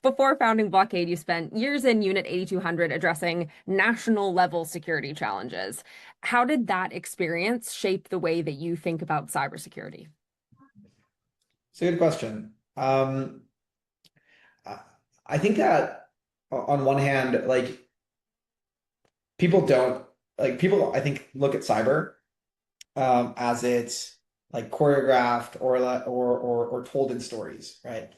before founding Blockade, you spent years in Unit 8200 addressing national level security challenges. How did that experience shape the way that you think about cybersecurity? It's a good question. I I think that on one hand, like people don't like people, I think, look at cyber as it's like choreographed or told in stories, right?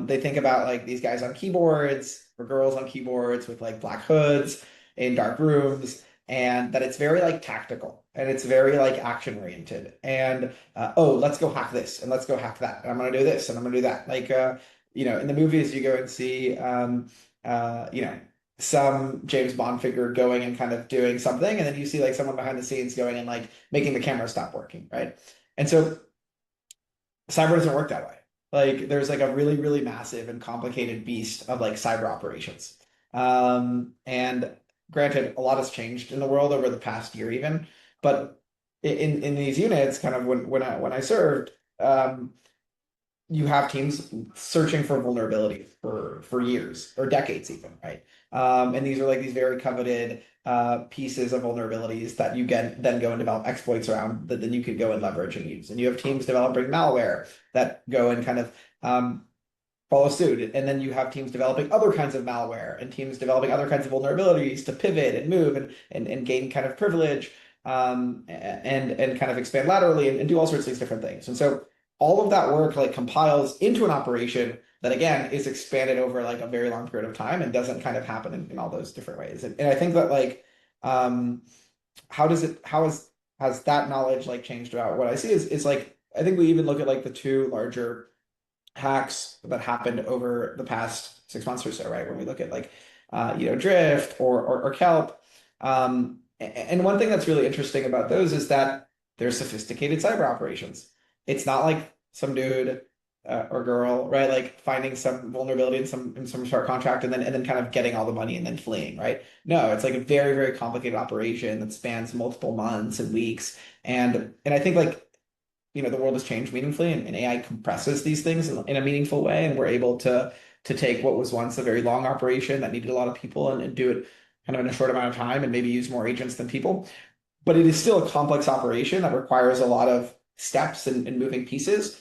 They think about like these guys on keyboards or girls on keyboards with like black hoods in dark rooms, and that it's very like tactical and it's very like action oriented. And oh, let's go hack this and let's go hack that. And I'm gonna do this and I'm gonna do that. Like in the movies you go and see some James Bond figure going and kind of doing something, and then you see like someone behind the scenes going and like making the camera stop working, right? And so cyber doesn't work that way. Like there's like a really, really massive and complicated beast of like cyber operations. And granted, a lot has changed in the world over the past year even, but in these units, kind of when I served, you have teams searching for vulnerability for years or decades even, right? And these are like these very coveted pieces of vulnerabilities that you get then go and develop exploits around that then you could go and leverage and use. And you have teams developing malware that go and kind of follow suit. And then you have teams developing other kinds of malware and teams developing other kinds of vulnerabilities to pivot and move and gain kind of privilege and kind of expand laterally and do all sorts of these different things. And so all of that work like compiles into an operation that again is expanded over like a very long period of time and doesn't kind of happen in all those different ways. And I think that like how has that knowledge like changed about what I see is like I think we even look at like the two larger hacks that happened over the past 6 months or so, right? When we look at like Drift or Kelp. And one thing that's really interesting about those is that they're sophisticated cyber operations. It's not like some dude or girl, right? Like finding some vulnerability in some smart contract and then kind of getting all the money and then fleeing, right? No, it's like a very, very complicated operation that spans multiple months and weeks. And I think like the world has changed meaningfully and AI compresses these things in a meaningful way, and we're able to take what was once a very long operation that needed a lot of people and do it kind of in a short amount of time and maybe use more agents than people. But it is still a complex operation that requires a lot of steps and moving pieces.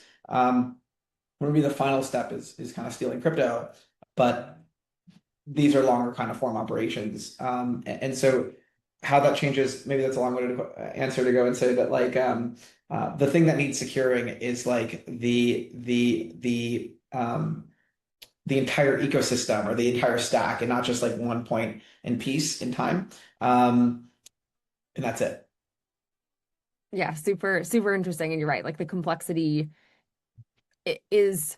Maybe the final step is kind of stealing crypto, but these are longer kind of form operations. And so how that changes, maybe that's a long-winded answer to go and say that like the thing that needs securing is like the entire ecosystem or the entire stack and not just like one point and piece in time. And that's it. Yeah, super, super interesting. And you're right. Like the complexity is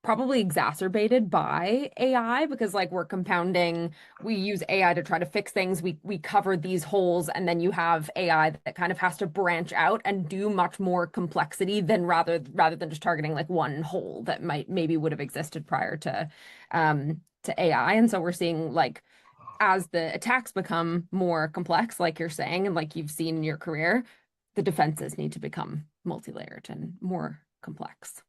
probably exacerbated by AI because like we're compounding, we use AI to try to fix things. We cover these holes, and then you have AI that kind of has to branch out and do much more complexity than rather than just targeting like one hole that maybe would have existed prior to AI. And so we're seeing like as the attacks become more complex, like you're saying, and like you've seen in your career, the defenses need to become multi-layered and more complex.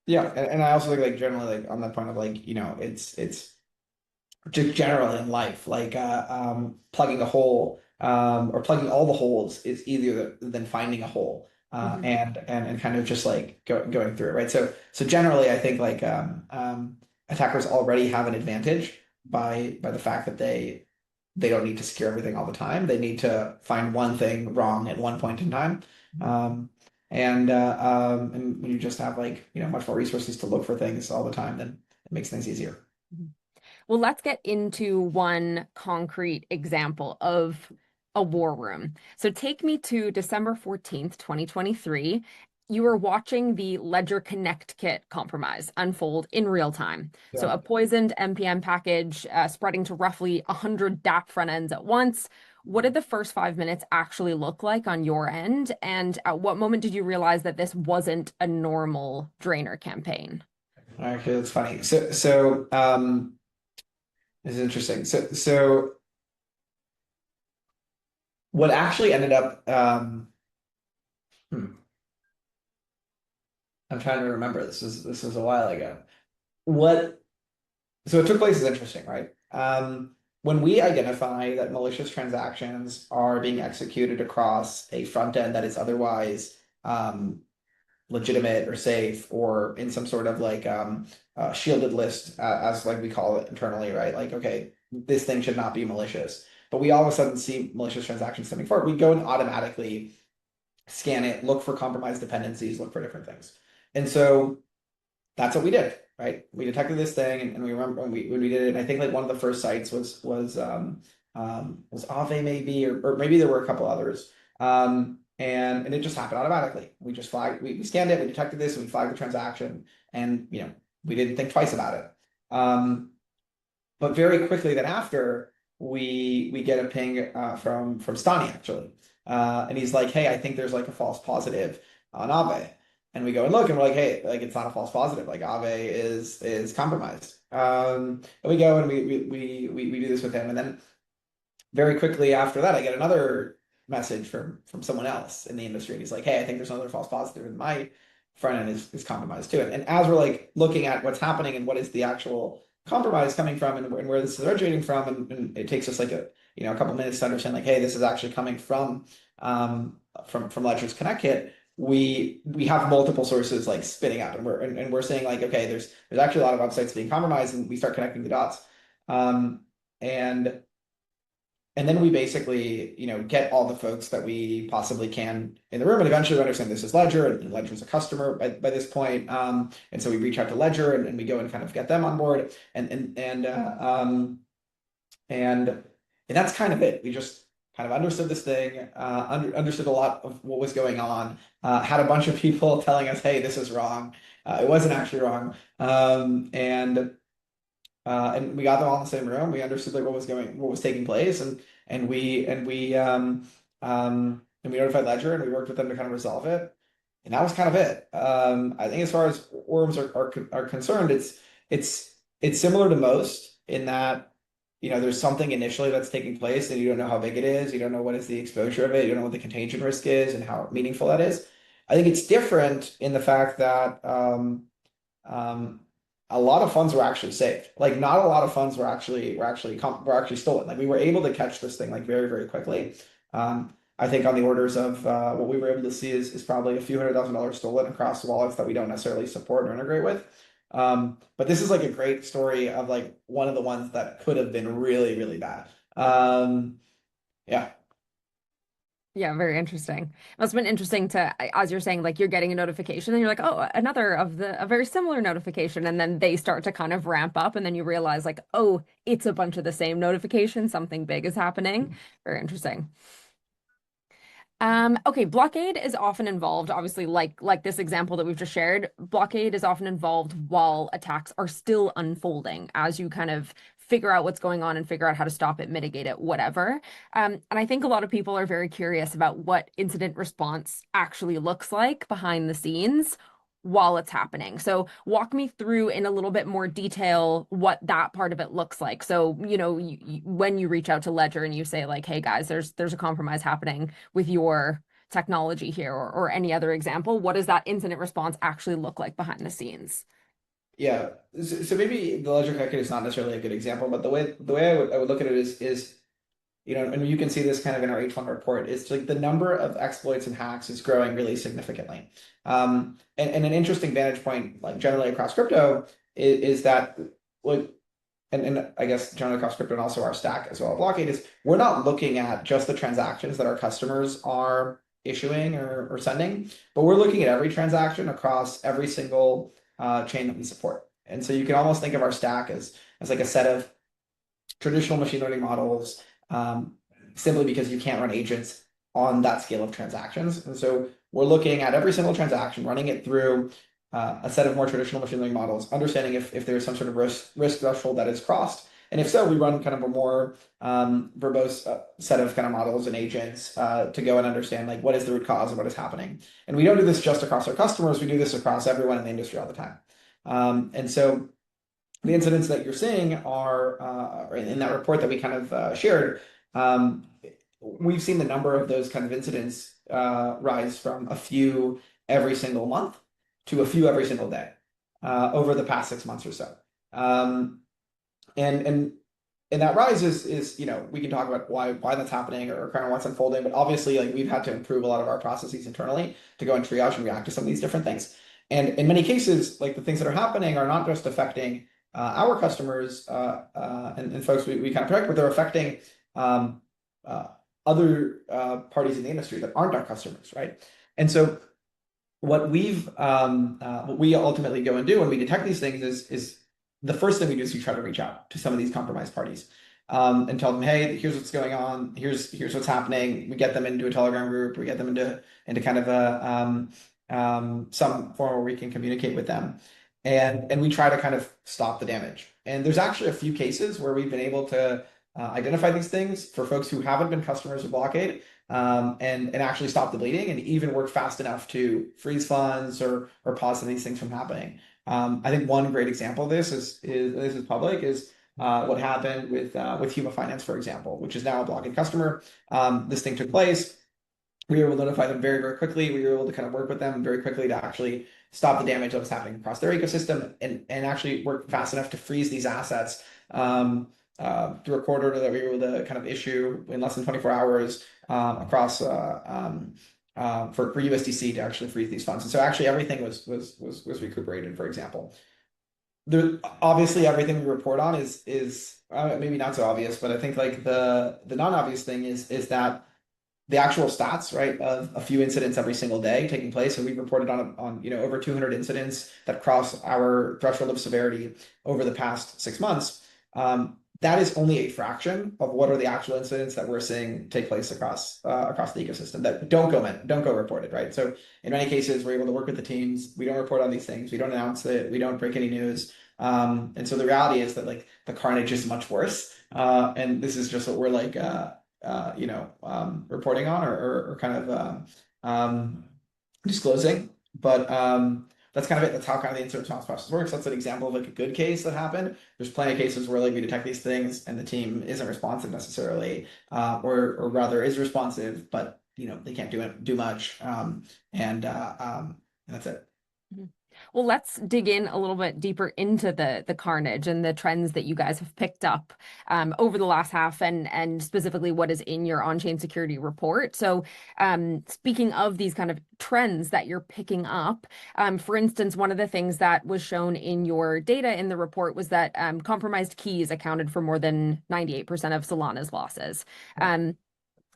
Yeah, and I also think like generally like on that point of like it's just generally in life like plugging a hole or plugging all the holes is easier than finding a hole Mhm. and kind of just like going through it, right? So generally I think like attackers already have an advantage by the fact that they don't need to secure everything all the time. They need to find one thing wrong at one point in time. And when you just have like much more resources to look for things all the time, then it makes things easier. Mhm. Well, let's get into one concrete example of a war room. So take me to December 14th, 2023. You were watching the Ledger Connect kit compromise unfold in real time. So Yeah. a poisoned NPM package spreading to roughly 100 DApp front ends at once. What did the first 5 minutes actually look like on your end? And at what moment did you realize that this wasn't a normal drainer campaign? Actually, that's funny. So this is interesting. So what actually ended up hmm, I'm trying to remember. This was a while ago. What So what took place is interesting, right? When we identify that malicious transactions are being executed across a front end that is otherwise legitimate or safe or in some sort of like shielded list, as like we call it internally, right? Like, okay, this thing should not be malicious. But we all of a sudden see malicious transactions coming forward. We go and automatically scan it, look for compromised dependencies, look for different things. And so that's what we did, right? We detected this thing, and we remember when we did it. And I think like one of the first sites was Aave maybe, or maybe there were a couple others. And it just happened automatically. We just flagged, we scanned it, we detected this, and we flagged the transaction, and we didn't think twice about it. But very quickly then after, we get a ping from Stani actually, and he's like, "Hey, I think there's like a false positive on Aave." And we go and look, and we're like, "Hey, like it's not a false positive. Like Aave is compromised." And we go and we do this with him, and then very quickly after that, I get another message from someone else in the industry, and he's like, "Hey, I think there's another false positive, and my front end is compromised too." And as we're like looking at what's happening and what is the actual compromise coming from, and where this is originating from, and it takes us like a couple minutes to understand like, hey, this is actually coming from Ledger's Connect kit. We have multiple sources like spitting out, and we're saying like, okay, there's actually a lot of websites being compromised, and we start connecting the dots. Um, and and then we basically, get all the folks that we possibly can in the room, and eventually we understand this is Ledger, and Ledger's a customer by this point. And so we reach out to Ledger, and we go and kind of get them on board, and and that's kind of it. We just kind of understood this thing, understood a lot of what was going on, had a bunch of people telling us, hey, this is wrong. It wasn't actually wrong. And we got them all in the same room. We understood like what was taking place, and we notified Ledger, and we worked with them to kind of resolve it. And that was kind of it. I think as far as worms are concerned, it's similar to most in that there's something initially that's taking place, and you don't know how big it is, you don't know what is the exposure of it, you don't know what the contagion risk is, and how meaningful that is. I think it's different in the fact that um, a lot of funds were actually saved. Like not a lot of funds were actually stolen. Like we were able to catch this thing like very, very quickly. I think on the orders of what we were able to see is probably a few $100,000 stolen across wallets that we don't necessarily support or integrate with. But this is like a great story of like one of the ones that could have been really, really bad. Yeah. Yeah, very interesting. Must have been interesting as you're saying, like you're getting a notification and you're like, oh, another of a very similar notification. And then they start to kind of ramp up and then you realize like, oh, it's a bunch of the same notifications. Something big is happening. Very interesting. Okay, blockade is often involved, obviously, like this example that we've just shared. Blockade is often involved while attacks are still unfolding, as you kind of figure out what's going on and figure out how to stop it, mitigate it, whatever. And I think a lot of people are very curious about what incident response actually looks like behind the scenes while it's happening. So walk me through in a little bit more detail what that part of it looks like. So, when you reach out to Ledger and you say like, "Hey guys, there's a compromise happening with your technology here," or any other example, what does that incident response actually look like behind the scenes? Yeah. So maybe the ledger calculator is not necessarily a good example, but the way I would look at it is and you can see this kind of in our H1 report, it's like the number of exploits and hacks is growing really significantly. And an interesting vantage point, like generally across crypto, is that like, and I guess generally across crypto and also our stack as well, Blockade is we're not looking at just the transactions that our customers are issuing or sending, but we're looking at every transaction across every single chain that we support. And so you can almost think of our stack as like a set of traditional machine learning models, simply because you can't run agents on that scale of transactions. And so we're looking at every single transaction, running it through a set of more traditional machine learning models, understanding if there's some sort of risk threshold that is crossed. And if so, we run kind of a more verbose set of kind of models and agents to go and understand like what is the root cause of what is happening. And we don't do this just across our customers, we do this across everyone in the industry all the time. And so the incidents that you're seeing are in that report that we kind of shared. We've seen the number of those kind of incidents rise from a few every single month to a few every single day over the past 6 months or so. And and that rise is, we can talk about why that's happening or kind of what's unfolding, but obviously like we've had to improve a lot of our processes internally to go and triage and react to some of these different things. And in many cases, like the things that are happening are not just affecting our customers and folks we kind of protect, but they're affecting um, uh, other parties in the industry that aren't our customers, right? And so what we ultimately go and do when we detect these things is the first thing we do is we try to reach out to some of these compromised parties and tell them, hey, here's what's going on, here's what's happening. We get them into a Telegram group, we get them into kind of a some form where we can communicate with them, and we try to kind of stop the damage. And there's actually a few cases where we've been able to identify these things for folks who haven't been customers of Blockade and actually stop the bleeding and even work fast enough to freeze funds or pause some of these things from happening. I think one great example of this is this is public is what happened with Huma Finance, for example, which is now a Blockade customer. This thing took place. We were able to notify them very, very quickly. We were able to kind of work with them very quickly to actually stop the damage that was happening across their ecosystem and actually work fast enough to freeze these assets through a court order that we were able to kind of issue in less than 24 hours across for USDC to actually freeze these funds. And so actually everything was recuperated, for example. There, obviously everything we report on is maybe not so obvious, but I think like the non-obvious thing is that the actual stats, right, of a few incidents every single day taking place. So we've reported on over 200 incidents that cross our threshold of severity over the past 6 months. That is only a fraction of what are the actual incidents that we're seeing take place across the ecosystem that don't go reported, right? So in many cases, we're able to work with the teams. We don't report on these things. We don't announce it. We don't break any news. And so the reality is that like the carnage is much worse. And this is just what we're like reporting on or kind of disclosing. But that's kind of it. That's how kind of the incident response process works. That's an example of like a good case that happened. There's plenty of cases where like we detect these things and the team isn't responsive necessarily, or rather is responsive, but they can't do much. And that's it. Mhm. Well, let's dig in a little bit deeper into the carnage and the trends that you guys have picked up over the last half, and specifically what is in your on-chain security report. So, speaking of these kind of trends that you're picking up, for instance, one of the things that was shown in your data in the report was that compromised keys accounted for more than 98% of Solana's losses.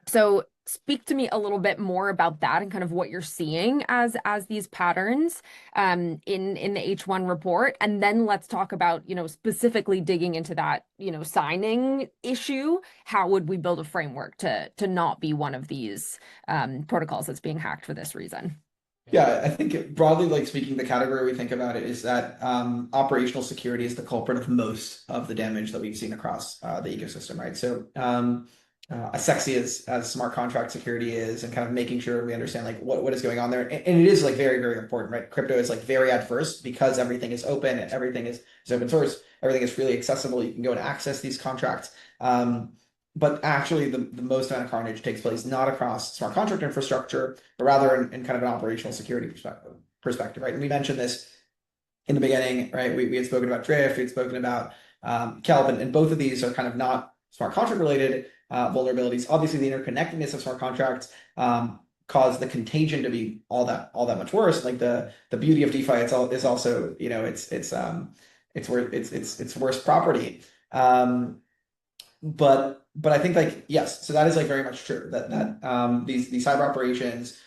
So speak to me a little bit more about that and kind of what you're seeing as these patterns in the H1 report. And then let's talk about, specifically digging into that, signing issue. How would we build a framework to not be one of these protocols that's being hacked for this reason? Yeah, I think broadly, like speaking, the category we think about it is that operational security is the culprit of most of the damage that we've seen across the ecosystem, right? So, as sexy as smart contract security is, and kind of making sure we understand like what is going on there, and it is like very, very important, right? Crypto is like very adverse because everything is open and everything is open source, everything is freely accessible. You can go and access these contracts. But actually, the most amount of carnage takes place not across smart contract infrastructure, but rather in kind of an operational security perspective, right? And we mentioned this in the beginning, right? We had spoken about Drift, we had spoken about Kelp, and both of these are kind of not smart contract related vulnerabilities. Obviously, the interconnectedness of smart contracts cause the contagion to be all that much worse. Like the beauty of DeFi is also it's worse property. But I think like yes, so that is like very much true that these cyber operations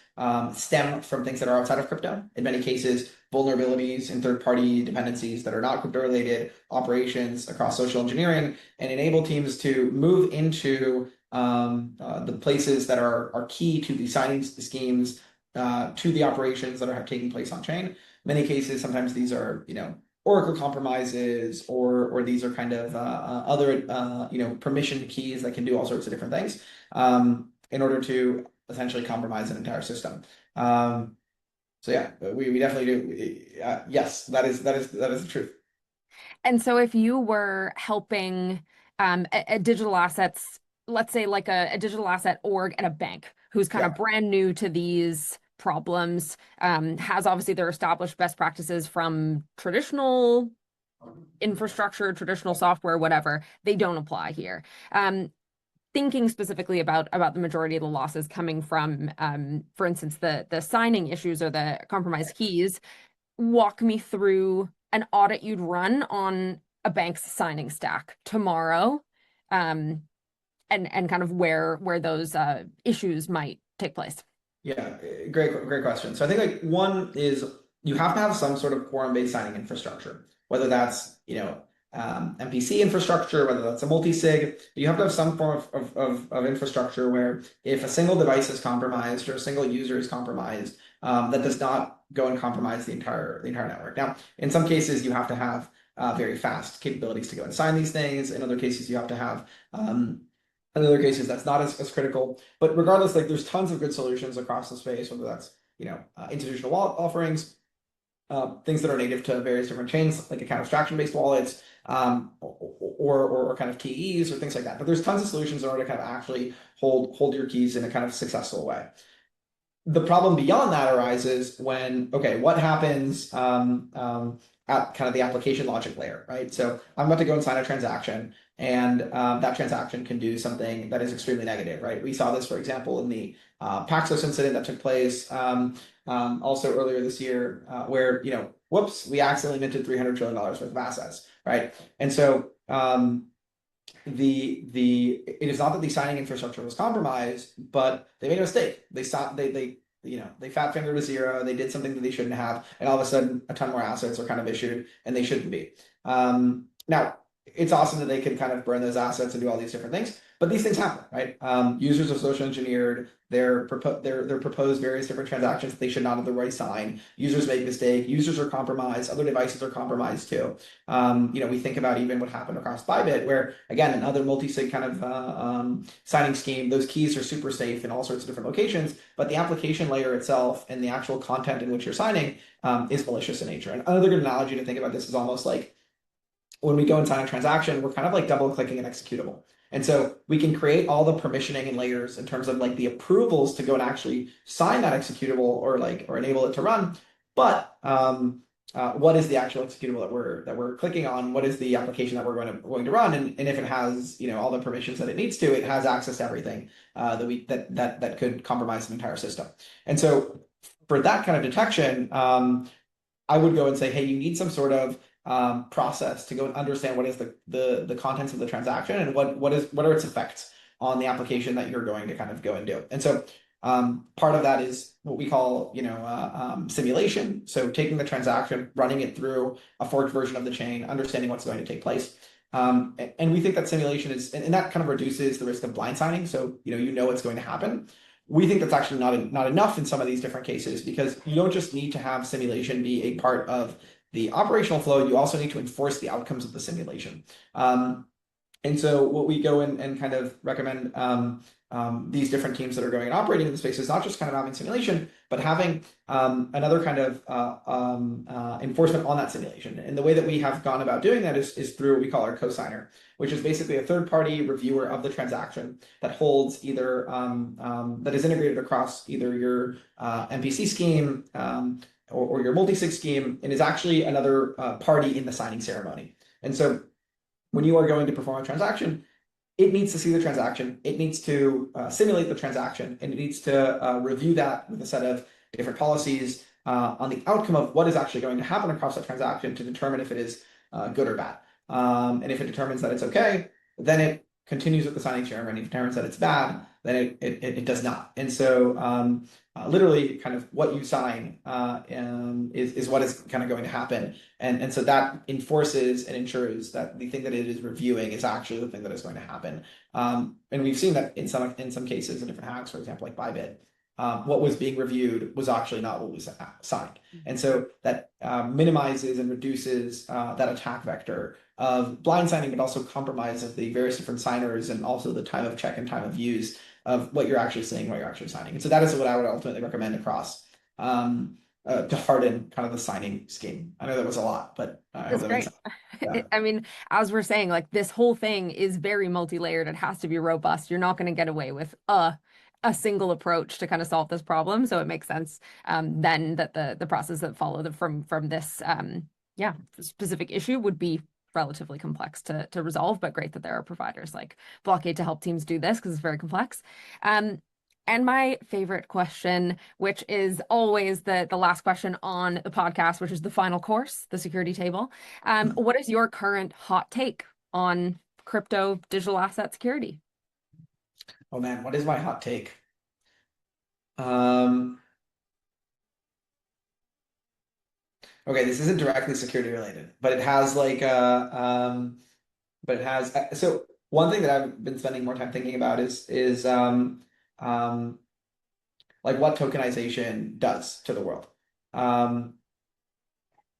stem from things that are outside of crypto. In many cases, vulnerabilities and third-party dependencies that are not crypto-related operations across social engineering and enable teams to move into the places that are key to the signing schemes to the operations that are taking place on chain. In many cases, sometimes these are Oracle compromises, or these are kind of other permission keys that can do all sorts of different things in order to essentially compromise an entire system. So yeah, we definitely do. Yes, that is the truth. And so if you were helping a digital assets, let's say like a digital asset org at a bank who's kind of Yeah. brand new to these problems, has obviously their established best practices from traditional infrastructure, traditional software, whatever, they don't apply here. Thinking specifically about the majority of the losses coming from, for instance, the signing issues or the compromised keys, walk me through an audit you'd run on a bank's signing stack tomorrow, and kind of where those issues might take place. Yeah, great question. So I think like one is you have to have some sort of quorum-based signing infrastructure, whether that's, MPC infrastructure, whether that's a multisig. You have to have some form of infrastructure where if a single device is compromised or a single user is compromised, that does not go and compromise the entire network. Now, in some cases, you have to have very fast capabilities to go and sign these things. In other cases, you have to have in other cases, that's not as critical. But regardless, like there's tons of good solutions across the space, whether that's institutional wallet offerings, things that are native to various different chains, like account abstraction-based wallets, or kind of keys or things like that. But there's tons of solutions in order to kind of actually hold your keys in a kind of successful way. The problem beyond that arises when, okay, what happens at kind of the application logic layer, right? So I'm about to go and sign a transaction, and that transaction can do something that is extremely negative, right? We saw this, for example, in the Paxos incident that took place also earlier this year, where, whoops, we accidentally minted $300 trillion worth of assets, right? And so it is not that the signing infrastructure was compromised, but they made a mistake. They fat fingered a zero. They did something that they shouldn't have, and all of a sudden, a ton more assets are kind of issued, and they shouldn't be. Now, it's awesome that they can kind of burn those assets and do all these different things, but these things happen, right? Users are social engineered. They're proposed various different transactions that they should not have the right sign. Users make mistakes. Users are compromised. Other devices are compromised too. We think about even what happened across Bybit, where again, another multi-sig kind of signing scheme. Those keys are super safe in all sorts of different locations, but the application layer itself and the actual content in which you're signing is malicious in nature. And another good analogy to think about this is almost like when we go and sign a transaction, we're kind of like double clicking an executable. And so we can create all the permissioning and layers in terms of like the approvals to go and actually sign that executable or enable it to run. But what is the actual executable that we're clicking on? What is the application that we're going to run? And if it has all the permissions that it needs to, it has access to everything that could compromise an entire system. And so for that kind of detection, I would go and say, hey, you need some sort of process to go and understand what is the contents of the transaction and what are its effects on the application that you're going to kind of go and do. And so part of that is what we call simulation. So taking the transaction, running it through a forked version of the chain, understanding what's going to take place. And we think that simulation is, and that kind of reduces the risk of blind signing. So you know what's going to happen. We think that's actually not enough in some of these different cases, because you don't just need to have simulation be a part of the operational flow, you also need to enforce the outcomes of the simulation. And so what we go in and kind of recommend these different teams that are going and operating in the space is not just kind of having simulation, but having another kind of enforcement on that simulation. And the way that we have gone about doing that is through what we call our cosigner, which is basically a third-party reviewer of the transaction that holds either that is integrated across either your MPC scheme or your multisig scheme, and is actually another party in the signing ceremony. And so when you are going to perform a transaction, it needs to see the transaction, it needs to simulate the transaction, and it needs to review that with a set of different policies on the outcome of what is actually going to happen across that transaction to determine if it is good or bad. And if it determines that it's okay, then it continues with the signing ceremony. If it determines that it's bad, then it does not. And so literally kind of what you sign is what is kind of going to happen. And so that enforces and ensures that the thing that it is reviewing is actually the thing that is going to happen. And we've seen that in some cases in different hacks, for example, like Bybit, what was being reviewed was actually not what was signed. And so that minimizes and reduces that attack vector of blind signing, but also compromise of the various different signers and also the time of check and time of use of what you're actually seeing, what you're actually signing. And so that is what I would ultimately recommend across to harden kind of the signing scheme. I know that was a lot, but I hope That's that makes great. sense. Yeah. I mean, as we're saying, like this whole thing is very multi-layered. It has to be robust. You're not going to get away with a single approach to kind of solve this problem. So it makes sense then that the process that followed from this Yeah, the specific issue would be relatively complex to resolve, but great that there are providers like Blockaid to help teams do this because it's very complex. Um, and my favorite question, which is always the last question on the podcast, which is the final course, the security table. What is your current hot take on crypto digital asset security? Oh man, what is my hot take? Um, okay, this isn't directly security related, but it has like but it has so one thing that I've been spending more time thinking about is um like what tokenization does to the world. Um,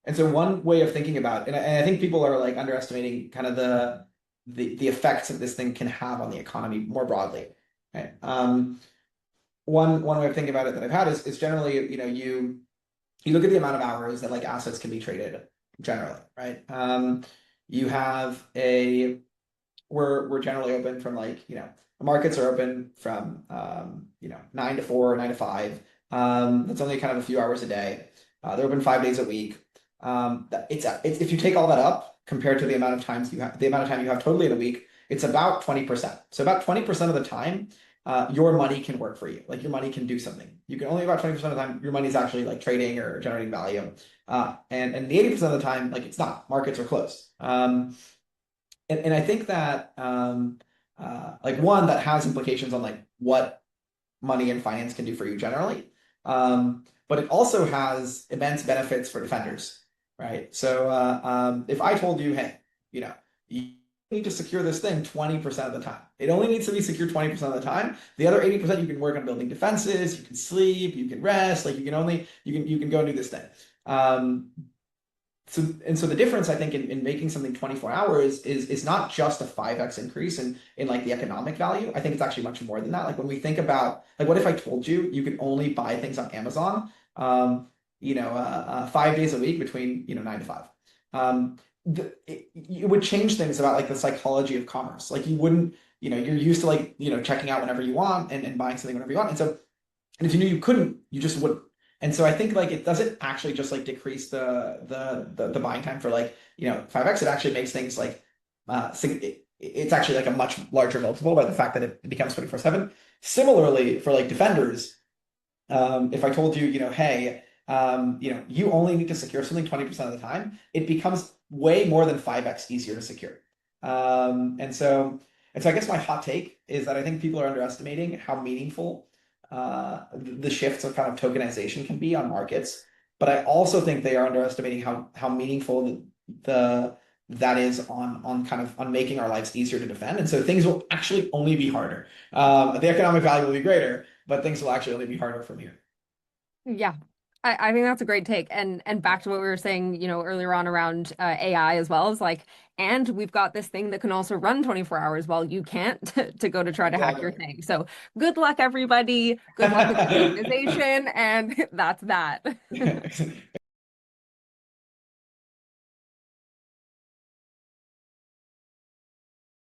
and so one way of thinking about, and I think people are like underestimating kind of the effects that this thing can have on the economy more broadly. Right? One way of thinking about it that I've had is generally, you look at the amount of hours that like assets can be traded generally, right? You have a we're generally open from like, markets are open from 9 to 4, 9 to 5. That's only kind of a few hours a day. They're open 5 days a week. It's if you take all that up compared to the amount of time you have totally in a week, it's about 20%. So about 20% of the time, your money can work for you. Like your money can do something. You can only about 20% of the time your money is actually like trading or generating value. And the 80% of the time, like it's not. Markets are closed. And I think that like one that has implications on like what money and finance can do for you generally. But it also has immense benefits for defenders, right? So if I told you, hey, you need to secure this thing 20% of the time. It only needs to be secure 20% of the time. The other 80% you can work on building defenses, you can sleep, you can rest, like you can go and do this thing. Um, so the difference I think in making something 24 hours is not just a 5x increase in like the economic value. I think it's actually much more than that. Like when we think about like what if I told you you could only buy things on Amazon 5 days a week between 9 to 5. It would change things about like the psychology of commerce. Like you wouldn't, you're used to like, checking out whenever you want and buying something whenever you want. And if you knew you couldn't, you just wouldn't. And so I think like it doesn't actually just like decrease the buying time for like 5x. It actually makes things like it's actually like a much larger multiple by the fact that it becomes 24/7. Similarly, for like defenders, if I told you, hey, you only need to secure something 20% of the time, it becomes way more than 5x easier to secure. And so I guess my hot take is that I think people are underestimating how meaningful the shifts of kind of tokenization can be on markets. But I also think they are underestimating how meaningful that is on kind of on making our lives easier to defend. And so things will actually only be harder. The economic value will be greater, but things will actually only be harder from here. Yeah. I think that's a great take. And back to what we were saying, earlier on around AI as well, is like, and we've got this thing that can also run 24 hours while you can't to go to try to hack your Exactly. thing. So good luck, everybody. Good luck with the tokenization, and that's that.